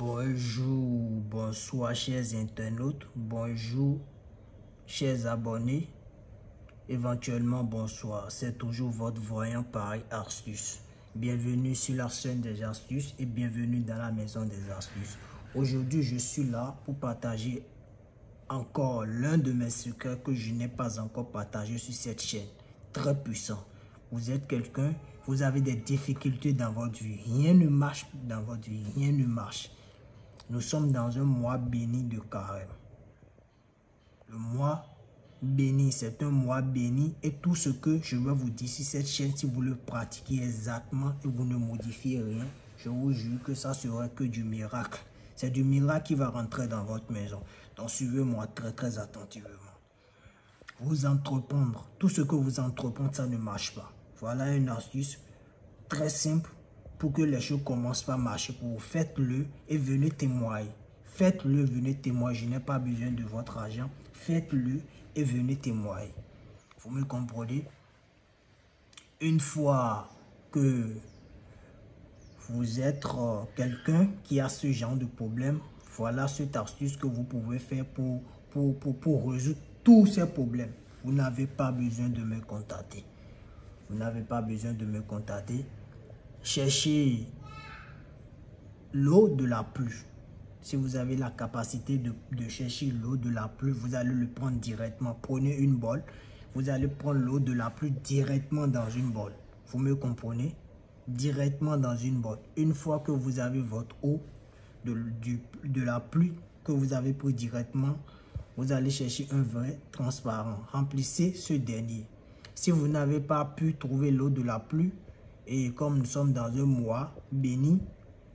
Bonjour, bonsoir chers internautes, bonjour chers abonnés, éventuellement bonsoir, c'est toujours votre voyant Paris Astuces. Bienvenue sur la chaîne des astuces et bienvenue dans la maison des astuces. Aujourd'hui, je suis là pour partager encore l'un de mes secrets que je n'ai pas encore partagé sur cette chaîne. Très puissant. Vous êtes quelqu'un, vous avez des difficultés dans votre vie. Rien ne marche dans votre vie, rien ne marche. Nous sommes dans un mois béni de carême. Le mois béni, c'est un mois béni et tout ce que je vais vous dire sur cette chaîne, si vous le pratiquez exactement et vous ne modifiez rien, je vous jure que ça sera que du miracle. C'est du miracle qui va rentrer dans votre maison. Donc suivez-moi très attentivement. Vous entreprendre, tout ce que vous entreprenez, ça ne marche pas. Voilà une astuce très simple pour que les choses commencent à marcher. Faites-le et venez témoigner. Faites-le, venez témoigner. Je n'ai pas besoin de votre argent. Faites-le et venez témoigner. Vous me comprenez? Une fois que vous êtes quelqu'un qui a ce genre de problème, voilà cette astuce que vous pouvez faire pour résoudre tous ces problèmes. Vous n'avez pas besoin de me contacter. Vous n'avez pas besoin de me contacter. Cherchez l'eau de la pluie. Si vous avez la capacité de chercher l'eau de la pluie, vous allez le prendre directement. Prenez une bol. Vous allez prendre l'eau de la pluie directement dans une bol. Vous me comprenez? Directement dans une bol. Une fois que vous avez votre eau de la pluie que vous avez pris directement, vous allez chercher un verre transparent. Remplissez ce dernier. Si vous n'avez pas pu trouver l'eau de la pluie, et comme nous sommes dans un mois béni,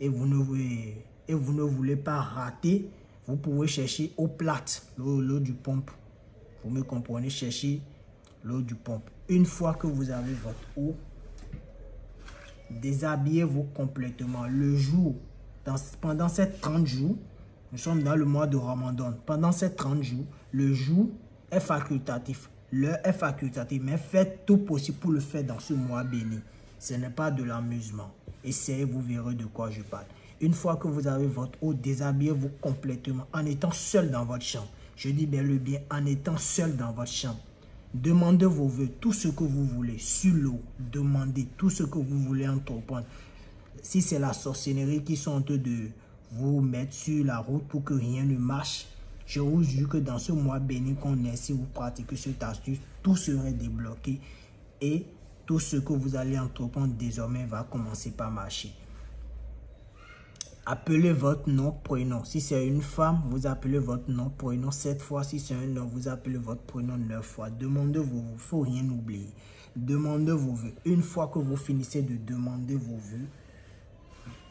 et vous ne voulez pas rater, vous pouvez chercher eau plate, l'eau du pompe. Vous me comprenez? Cherchez l'eau du pompe. Une fois que vous avez votre eau, déshabillez-vous complètement. Le jour, pendant ces 30 jours, nous sommes dans le mois de Ramadan. Pendant ces 30 jours, le jour est facultatif. L'heure est facultative, mais faites tout possible pour le faire dans ce mois béni. Ce n'est pas de l'amusement. Essayez, vous verrez de quoi je parle. Une fois que vous avez votre eau, déshabillez-vous complètement en étant seul dans votre chambre. Je dis bien le bien, en étant seul dans votre chambre. Demandez vos vœux, tout ce que vous voulez, sur l'eau. Demandez tout ce que vous voulez entreprendre. Si c'est la sorcellerie qui sont en train de vous mettre sur la route pour que rien ne marche, je vous jure que dans ce mois béni qu'on est, si vous pratiquez cette astuce, tout serait débloqué et tout ce que vous allez entreprendre désormais va commencer par marcher. Appelez votre nom, prénom. Si c'est une femme, vous appelez votre nom, prénom 7 fois. Si c'est un homme, vous appelez votre prénom 9 fois. Demandez vos vœux, il ne faut rien oublier. Demandez vos vœux. Une fois que vous finissez de demander vos vœux,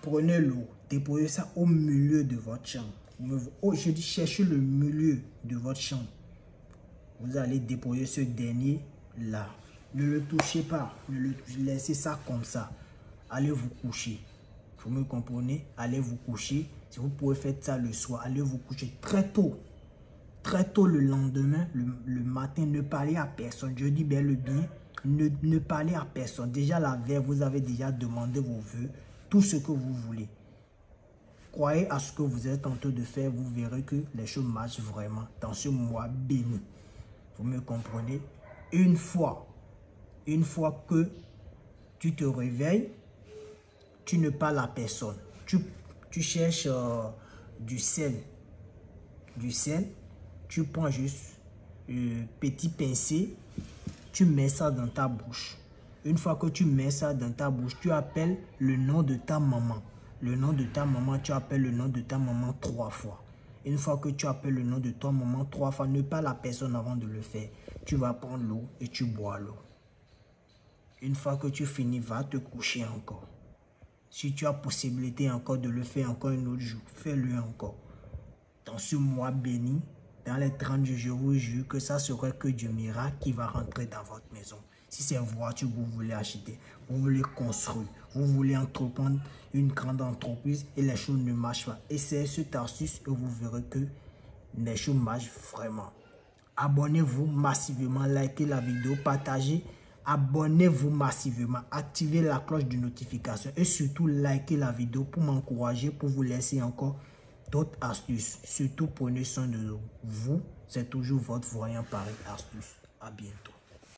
prenez l'eau, déposez ça au milieu de votre chambre. Je dis cherchez le milieu de votre chambre. Vous allez déposer ce dernier là. Ne le touchez pas, laissez ça comme ça. Allez vous coucher. Vous me comprenez? Allez vous coucher. Si vous pouvez faire ça le soir, allez vous coucher très tôt. Très tôt le lendemain, le matin, ne parlez à personne. Je dis bien le bien, ne parlez à personne. Déjà la veille, vous avez déjà demandé vos vœux, tout ce que vous voulez. Croyez à ce que vous êtes en train de faire, vous verrez que les choses marchent vraiment dans ce mois béni. Vous me comprenez? Une fois que tu te réveilles, tu ne parles à personne. Tu cherches du sel. Tu prends juste petit pincé, tu mets ça dans ta bouche. Une fois que tu mets ça dans ta bouche, tu appelles le nom de ta maman. Le nom de ta maman, tu appelles le nom de ta maman 3 fois. Une fois que tu appelles le nom de ta maman 3 fois, ne parle à personne avant de le faire. Tu vas prendre l'eau et tu bois l'eau. Une fois que tu finis, va te coucher encore. Si tu as possibilité encore de le faire encore un autre jour, fais-le encore. Dans ce mois béni, dans les 30 jours, je vous jure que ça serait que du miracle qui va rentrer dans votre maison. Si c'est une voiture que vous voulez acheter, vous voulez construire, vous voulez entreprendre une grande entreprise et les choses ne marchent pas. Essayez cette astuce et vous verrez que les choses marchent vraiment. Abonnez-vous massivement, likez la vidéo, partagez abonnez-vous massivement, activez la cloche de notification et surtout likez la vidéo pour m'encourager, pour vous laisser encore d'autres astuces. Surtout prenez soin de vous. C'est toujours votre voyant Paris Astuce. À bientôt.